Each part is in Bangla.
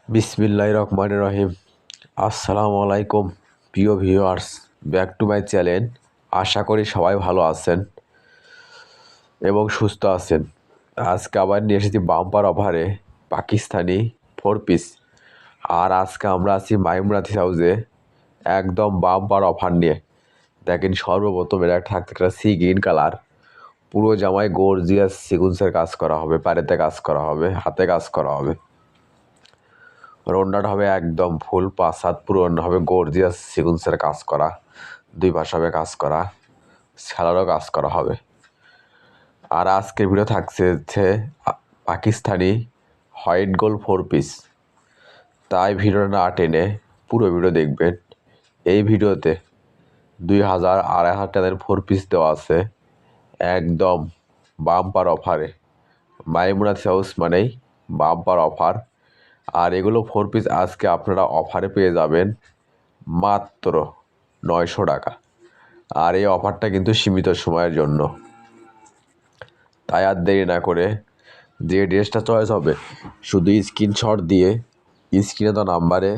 বিসমিল্লাহির রহমানির রহিম। আসসালামু আলাইকুম প্রিয় viewers, back to my channel. আশা করি সবাই ভালো আছেন এবং সুস্থ আছেন। আজকে আবার নিয়ে এসেছি বাম্পার অফারে পাকিস্তানি 4 পিস। আর আজকে আমরা আছি মাইমুনাথি হাউসে একদম বাম্পার অফার নিয়ে। দেখেন, সর্বপ্রথম এটা থাকতে একটা সি গ্রিন কালার, পুরো জামায় গর্জিয়াস সিকুন্সের কাজ করা হবে, পাড়েতে কাজ করা হবে, হাতে কাজ করা হবে। ওড়নাটা হবে একদম ফুল 5 হাত, পুরো ওড়না হবে গর্জিয়াস সিকুন্সের কাজ করা, দুই পাশে হবে কাজ করা, সেলারও কাজ করা হবে। আর আজকের ভিডিও থাকছে হচ্ছে পাকিস্তানি হোয়াইট গোল্ড 4 পিস। তাই ভিডিওটা না টেনে পুরো ভিডিও দেখবেন। এই ভিডিওতে 2000 2500 টাকার 4 পিস দেওয়া আছে একদম বাম্পার অফারে। মাইমুনাথি হাউস মানেই বাম্পার অফার। আর এগুলো 4 পিস আজকে আপনারা অফারে পেয়ে যাবেন মাত্র 900 টাকা। আর এই অফারটা কিন্তু সীমিত সময়ের জন্য। তাই আর দেরি না করে যে ড্রেসটা চয়েস হবে শুধু স্ক্রিনশট দিয়ে স্ক্রিনে দেওয়া নাম্বারে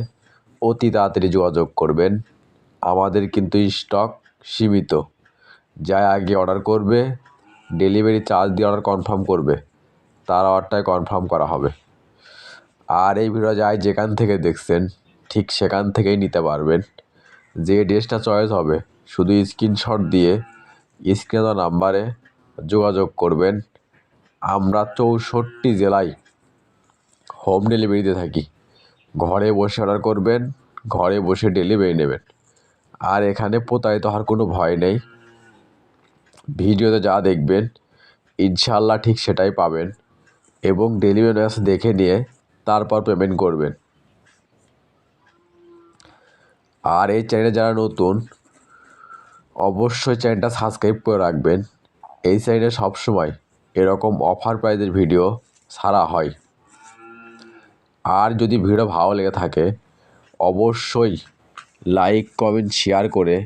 অতি তাড়াতাড়ি যোগাযোগ করবেন। আমাদের কিন্তু স্টক সীমিত। যা আগে অর্ডার করবে, ডেলিভারি চার্জ দিয়ে অর্ডার কনফার্ম করবে, তার অর্ডারটাই কনফার্ম করা হবে। আর এই ভিডিও যাই যেখান থেকে দেখছেন ঠিক সেখান থেকেই নিতে পারবেন। যে ড্রেসটা চয়েস হবে শুধু স্ক্রিনশট দিয়ে স্ক্রিনে দেওয়া নাম্বারে যোগাযোগ করবেন। আমরা 64 জেলায় হোম ডেলিভারিতে থাকি। ঘরে বসে অর্ডার করবেন, ঘরে বসে ডেলিভারি নেবেন। আর এখানে প্রতারিত হওয়ার কোনো ভয় নেই। ভিডিওতে যা দেখবেন ইনশাল্লাহ ঠিক সেটাই পাবেন এবং ডেলিভারি ম্যাচ দেখে নিয়ে তারপর পেমেন্ট করবেন। আর এই চ্যানেলে যারা নতুন অবশ্যই চ্যানেলটা সাবস্ক্রাইব করে রাখবেন। এই চ্যানেলে সবসময় এরকম অফার প্রাইজের ভিডিও ছাড়া হয়। আর যদি ভিডিও ভালো লেগে থাকে অবশ্যই লাইক কমেন্ট শেয়ার করে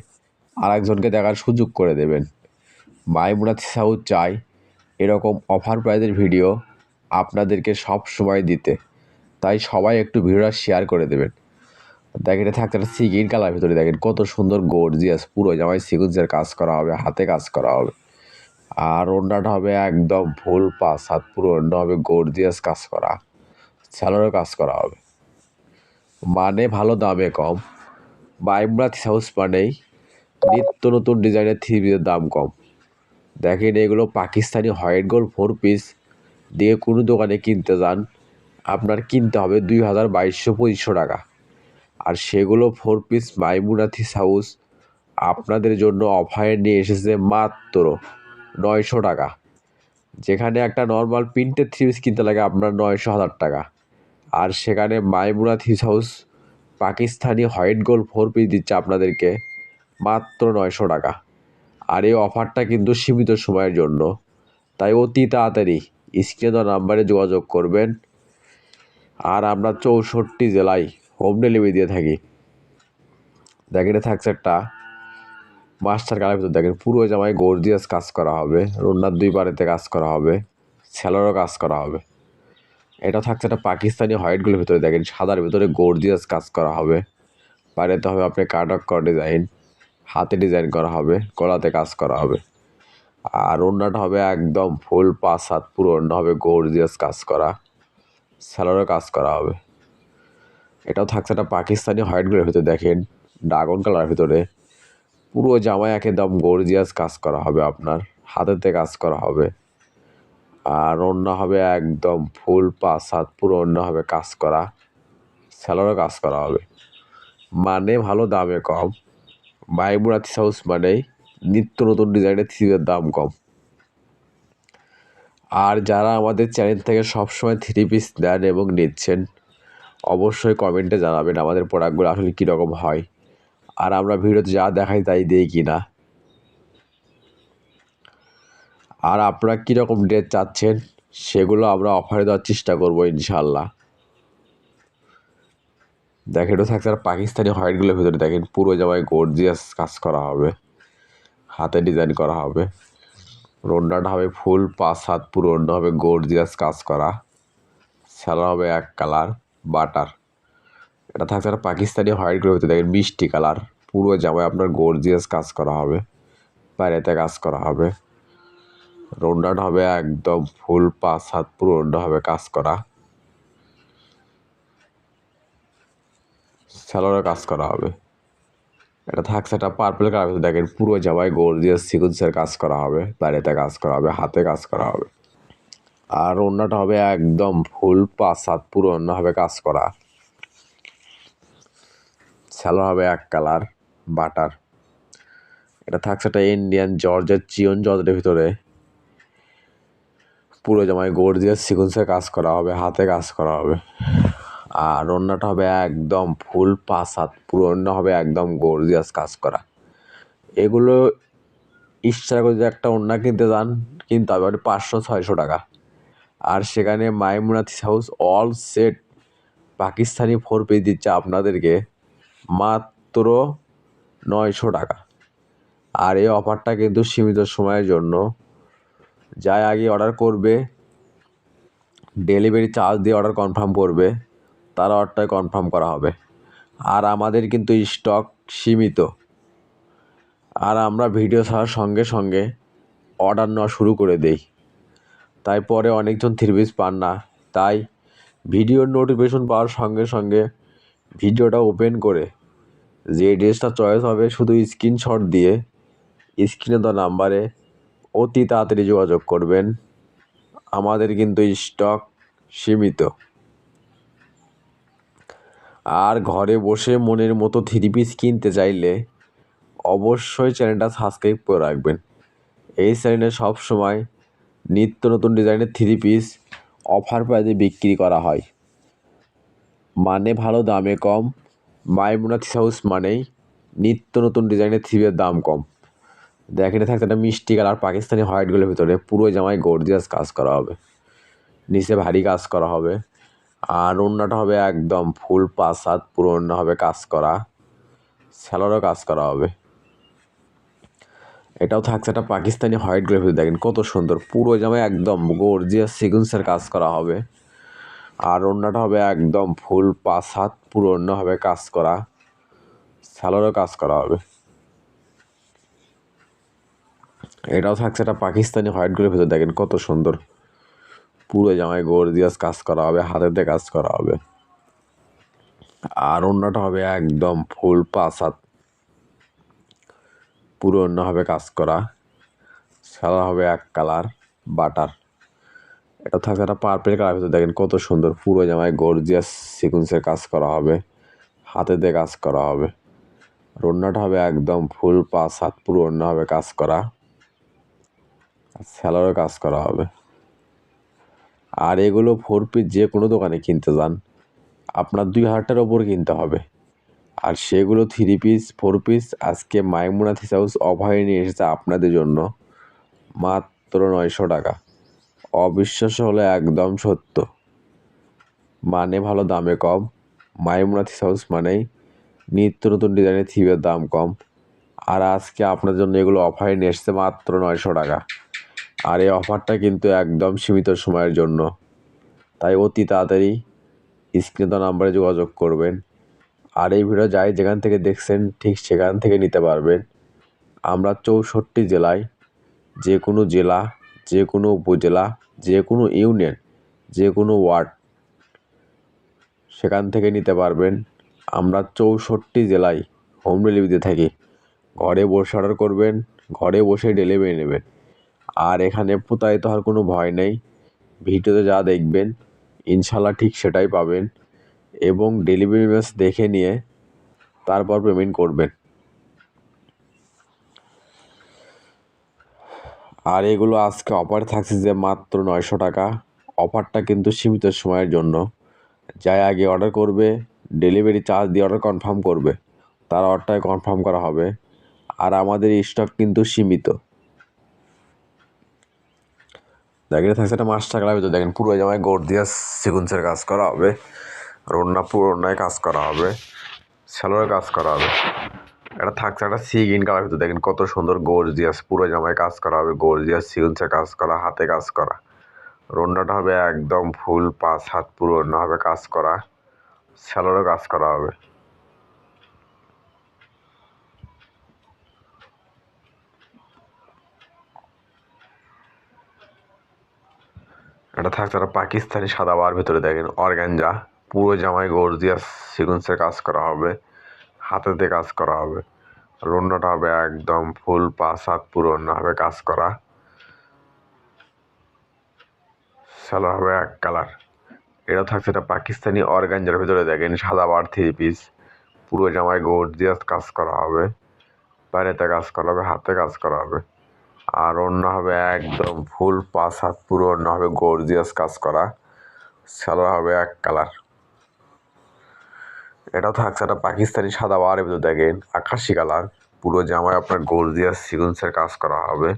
আরেকজনকে দেখার সুযোগ করে দেবেন। মাইমুনাথি হাউস চাই এরকম অফার প্রাইজের ভিডিও আপনাদেরকে সব সময় দিতে। তাই সবাই একটু ভিডিওটা শেয়ার করে দেবেন। দেখেন, এটা থাকতে একটা সি গ্রিন কালার ভিতরে দেখেন কত সুন্দর গর্জিয়াস, পুরো জামায় সিকুয়েন্সের কাজ করা হবে, হাতে কাজ করা হবে। আর ওড়নাটা হবে একদম ফুল 5 হাত, পুরো ওড়না হবে গর্জিয়াস কাজ করা, স্যালোরও কাজ করা হবে। মানে ভালো, দামে কম। মাইমুনাথি হাউস মানেই নিত্য নতুন ডিজাইনের 3 পিসের দাম কম। দেখেন, এগুলো পাকিস্তানি হোয়াইট গোল্ড 4 পিস দিয়ে কোনো দোকানে কিনতে যান আপনার কিনতে হবে 2200-2500 টাকা। আর সেগুলো 4 পিস মাইমুনাথি হাউস আপনাদের জন্য অফারে নিয়ে এসেছে মাত্র 900 টাকা। যেখানে একটা নর্মাল প্রিন্টের 3 পিস কিনতে লাগে আপনার 900-1000 টাকা। আর সেখানে মাইমুনাথি house Pakistani white gold 4 piece দিচ্ছে আপনাদেরকে মাত্র 900 টাকা। আর এই অফারটা কিন্তু সীমিত সময়ের জন্য। তাই অতি তাড়াতাড়ি স্ক্রিনে দেওয়া নাম্বারে যোগাযোগ করবেন। আর আমরা 64 জেলায় হোম ডেলিভারি দিয়ে থাকি। দেখেন, এটা থাকছে একটা মাস্টার কালার ভিতর। দেখেন, পুরো জামায় গর্জিয়াস কাজ করা হবে, ওড়নার দুই পাড়েতে কাজ করা হবে, সেলারও কাজ করা হবে। এটা থাকছে একটা পাকিস্তানি হোয়াইটগুলোর ভিতরে। দেখেন, সাদার ভিতরে গর্জিয়াস কাজ করা হবে, পাড়েতে হবে আপনি কাটক ডিজাইন, হাতে ডিজাইন করা হবে, গলাতে কাজ করা হবে। আর ওড়নাটা হবে একদম ফুল 5 হাত, পুরো ওড়না হবে গর্জিয়াস কাজ করা, সেলারও কাজ করা হবে। এটাও থাকছে একটা পাকিস্তানি হোয়াইটগুলোর ভিতরে। দেখেন, ড্রাগন কালার ভিতরে পুরো জামায় একদম গর্জিয়াস কাজ করা হবে, আপনার হাতেতে কাজ করা হবে। আর ওড়না হবে একদম ফুল 5 হাত, পুরো ওড়না হবে কাজ করা, সেলারও কাজ করা হবে। মানে ভালো, দামে কম। মাইমুনাথি হাউস মানেই নিত্য নতুন ডিজাইনের 3 পিসের দাম কম। আর যারা আমাদের চ্যানেল থেকে সবসময় 3 পিস নেন এবং নিচ্ছেন অবশ্যই কমেন্টে জানাবেন আমাদের প্রোডাক্টগুলো আসলে কীরকম হয়। আর আমরা ভিডিওতে যা দেখাই তাই দিই কি না। আর আপনারা কীরকম ড্রেস চাচ্ছেন সেগুলো আমরা অফারে দেওয়ার চেষ্টা করবো ইনশাল্লাহ। দেখেন, এটা থাকছে আর পাকিস্তানি হোয়াইটগুলোর ভিতরে। দেখেন, পুরো জামায় গর্জিয়াস কাজ করা হবে, হাতে ডিজাইন করা হবে। ওড়নাটা হবে ফুল 5 হাত, পুরো ওড়না হবে গর্জিয়াস কাজ করা, সেলার হবে এক কালার বাটার। এটা থাকছে একটা পাকিস্তানি হোয়াইট গুলোর ভিতরে দেখেন মিষ্টি কালার, পুরো জামায় আপনার গর্জিয়াস কাজ করা হবে, বাইরেতে কাজ করা হবে। ওড়নাটা হবে একদম ফুল 5 হাত পুরো ওড়না হবে কাজ করা, স্যালোরে কাজ করা হবে। এটা থাকছে একটা পার্পল কালার, দেখেন পুরো জামায় গর্জিয়াস সিকুয়েন্সের কাজ করা হবে, বাইরেতে কাজ করা হবে, হাতে কাজ করা হবে। আর ওড়নাটা হবে একদম ফুল 5 হাত পুরো ওড়না হবে কাজ করা, স্যালো হবে এক কালার বাটার। এটা থাকছে একটা ইন্ডিয়ান জর্জের চিয়ন জর্জের ভিতরে পুরো জামায় গর্জিয়াস সিকুয়েন্সের কাজ করা হবে, হাতে কাজ করা হবে। আর ওড়নাটা হবে একদম ফুল 5 হাত পুরো ওড়না হবে একদম গর্জিয়াস কাজ করা। এগুলো ইচ্ছা করে যদি একটা ওড়না কিনতে যান কিনতে হবে 500-600 টাকা। আর সেখানে Maimuna three house all set Pakistani 4 piece দিচ্ছে আপনাদেরকে মাত্র 900 টাকা। আর এই অফারটা কিন্তু সীমিত সময়ের জন্য, যাই আগে অর্ডার করবে ডেলিভারি চার্জ দিয়ে অর্ডার কনফার্ম করবে তার অর্ডারটাই কনফার্ম করা হবে। আর আমাদের কিন্তু স্টক সীমিত, আর আমরা ভিডিও ছাড়ার সঙ্গে সঙ্গে অর্ডার নেওয়া শুরু করে দেই, তাই পরে অনেকজন 3 পিস পান না। তাই ভিডিওর নোটিফিকেশন পাওয়ার সঙ্গে সঙ্গে ভিডিওটা ওপেন করে যে ড্রেসটা চয়েস হবে শুধু স্ক্রিনশট দিয়ে স্ক্রিনে দেওয়া নাম্বারে অতি তাড়াতাড়ি যোগাযোগ করবেন। আমাদের কিন্তু স্টক সীমিত। আর ঘরে বসে মনের মতো 3 পিস কিনতে চাইলে অবশ্যই চ্যানেলটা সাবস্ক্রাইব করে রাখবেন। এই চ্যানেলে সবসময় নিত্য নতুন ডিজাইনের 3 পিস অফার প্রাইসে বিক্রি করা হয়, মানে ভালো দামে কম। মাইমুনা থ্রি হাউস মানেই নিত্য নতুন ডিজাইনের 3 পিসের দাম কম। দেখেন থাকছে একটা মিষ্টি কালার পাকিস্তানি হোয়াইটগুলোর ভিতরে পুরো জামায় গর্জিয়াস কাজ করা হবে, নিচে ভারী কাজ করা হবে। আর ওড়নাটা হবে একদম ফুল 5 হাত পুরো ওড়না হবে কাজ করা, স্যালোরও কাজ করা হবে। এটাও থাকছে একটা পাকিস্তানি হোয়াইট গ্রেভিতে, দেখেন কত সুন্দর পুরো জামায় একদম গর্জিয়াস সিকুয়েন্সের কাজ করা হবে। আর ওড়নাটা হবে একদম ফুল 5 হাত পুরো ওড়না হবে কাজ করা, স্যালোরও কাজ করা হবে। এটাও থাকছে একটা পাকিস্তানি হোয়াইটগুলোর ভিতরে, দেখেন কত সুন্দর পুরো জামায় গর্জিয়াস কাজ করা হবে, হাতেতে কাজ করা হবে। আর ওড়নাটা হবে একদম ফুল 5 হাত পুরো ওড়না হবে কাজ করা, সাদা হবে এক কালার বাটার। এটা থাকছে একটা পার্পল কালার ভিতরে, দেখেন কত সুন্দর পুরো জামায় গর্জিয়াস সিকুয়েন্সের কাজ করা হবে, হাতেতে কাজ করা হবে। ওড়নাটা হবে একদম ফুল 5 হাত পুরো ওড়না হবে কাজ করা, স্যালোরে কাজ করা হবে। আর এগুলো 4 পিস যে কোনো দোকানে কিনতে যান আপনার 2000 টাকার ওপর কিনতে হবে। আর সেগুলো 3 পিস 4 পিস আজকে মাইমুনা থ্রি হাউস অফারে নিয়ে এসেছে আপনাদের জন্য মাত্র 900 টাকা। অবিশ্বাস্য হলে একদম সত্য, মানে ভালো দামে কম। মাইমুনা থ্রি হাউস মানেই নিত্য নতুন ডিজাইনের 3 পিসের দাম কম। আর আজকে আপনার জন্য এগুলো অফারে নিয়ে এসেছে মাত্র 900 টাকা। আর এই অফারটা কিন্তু একদম সীমিত সময়ের জন্য, তাই অতি তাড়াতাড়ি স্ক্রিনে দেওয়া নাম্বারে যোগাযোগ করবেন। আর এই ভিডিও যাই যেখান থেকে দেখছেন ঠিক সেখান থেকে নিতে পারবেন। আমরা 64 জেলায় যে কোনো জেলা, যে কোনো উপজেলা, যে কোনো ইউনিয়ন, যে কোনো ওয়ার্ড সেখান থেকে নিতে পারবেন। আমরা 64 জেলায় হোম ডেলিভারিতে থাকি। ঘরে বসে অর্ডার করবেন, ঘরে বসে ডেলিভারি নেবেন। আর এখানে প্রতারিত হওয়ার কোনো ভয় নেই। ভিডিওতে যা দেখবেন ইনশাল্লাহ ঠিক সেটাই পাবেন, এবং ডেলিভারি মেসেজ দেখে নিয়ে তারপর পেমেন্ট করবেন। আর এগুলো আজকে অফার থাকছে যে মাত্র 900 টাকা। অফারটা কিন্তু সীমিত সময়ের জন্য, যাই আগে অর্ডার করবে ডেলিভারি চার্জ দিয়ে অর্ডার কনফার্ম করবে তার অর্ডারটাই কনফার্ম করা হবে। আর আমাদের স্টক কিন্তু সীমিত। দেখেন থাকছে একটা মাস্টার কালার ভিতরে, দেখেন পুরো জামায় গর্জিয়াস সিকুয়েন্সের কাজ করা হবে, আর ওড়না পুরো ওড়নায় কাজ করা হবে, স্যালোরে কাজ করা হবে। এটা থাকছে একটা সি গ্রিন কালার ভিতরে, দেখেন কত সুন্দর গর্জিয়াস পুরো জামায় কাজ করা হবে, গর্জিয়াস সিকুয়েন্সের কাজ করা, হাতে কাজ করা। ওড়নাটা হবে একদম ফুল 5 হাত পুরো ওড়না হবে কাজ করা, স্যালোরও কাজ করা হবে। এটা থাকছে একটা পাকিস্তানি সাদাবার ভিতরে দেখেন অর্গানজা, পুরো জামাই গর্জিয়াস সিকুয়েন্সের কাজ করা হবে, হাতেতে কাজ করা হবে। আর অন্যটা হবে একদম ফুল 5 হাত পুরো অন্য হবে কাজ করা। সালোয়ার হবে এক কালার। এটা থাকছে এটা পাকিস্তানি অর্গানজার ভিতরে দেখেন সাদাবার 3 পিস, পুরো জামাই গর্জিয়াস কাজ করা হবে, বাইরেতে কাজ করা হবে, হাতে কাজ করা হবে। আর অন্য হবে একদম ফুল 5 হাত পুরো অন্য হবে গর্জিয়াস কাজ করা। সালোয়ার হবে এক কালার। এটাও থাকছে একটা পাকিস্তানি সাদাবারের ভিতরে দেখেন আকাশি কালার, পুরো জামায় আপনার গর্জিয়াস সিকুয়েন্সের কাজ করা হবে,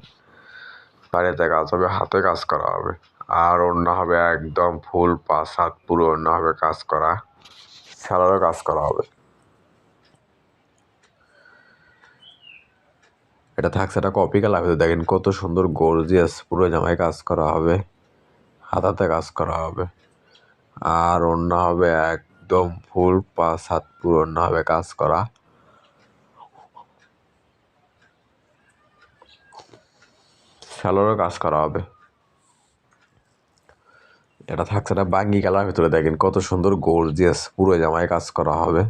বাইরেতে কাজ হবে, হাতে কাজ করা হবে। আর অন্য হবে একদম ফুল 5 হাত পুরো অন্য হবে কাজ করা, সালোয়ারও কাজ করা হবে। এটা থাকছে একটা কপি কালার ভিতরে দেখেন কত সুন্দর গর্জিয়াস পুরো জামায় কাজ করা হবে, হাতাতে কাজ করা হবে। আর অন্য হবে একদম ফুল 5 হাত পুরো অন্য হবে কাজ করা, সালোয়ারও কাজ করা হবে। এটা থাকছে একটা বাঙ্গি কালার ভিতরে দেখেন কত সুন্দর গর্জিয়াস পুরো জামায় কাজ করা হবে,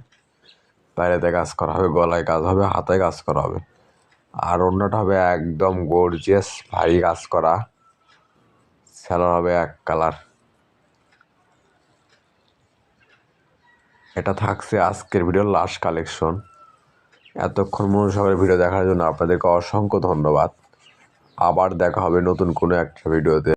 বাইরেতে কাজ করা হবে, গলায় কাজ হবে, হাতে কাজ করা হবে। আর অন্যটা হবে একদম গর্জিয়াস ভারী কাজ করা, সালোয়ার হবে এক কালার। এটা থাকছে আজকের ভিডিওর লাস্ট কালেকশন। এতক্ষণ মনোসহকারে ভিডিও দেখার জন্য আপনাদেরকে অসংখ্য ধন্যবাদ। আবার দেখা হবে নতুন কোনো একটা ভিডিওতে।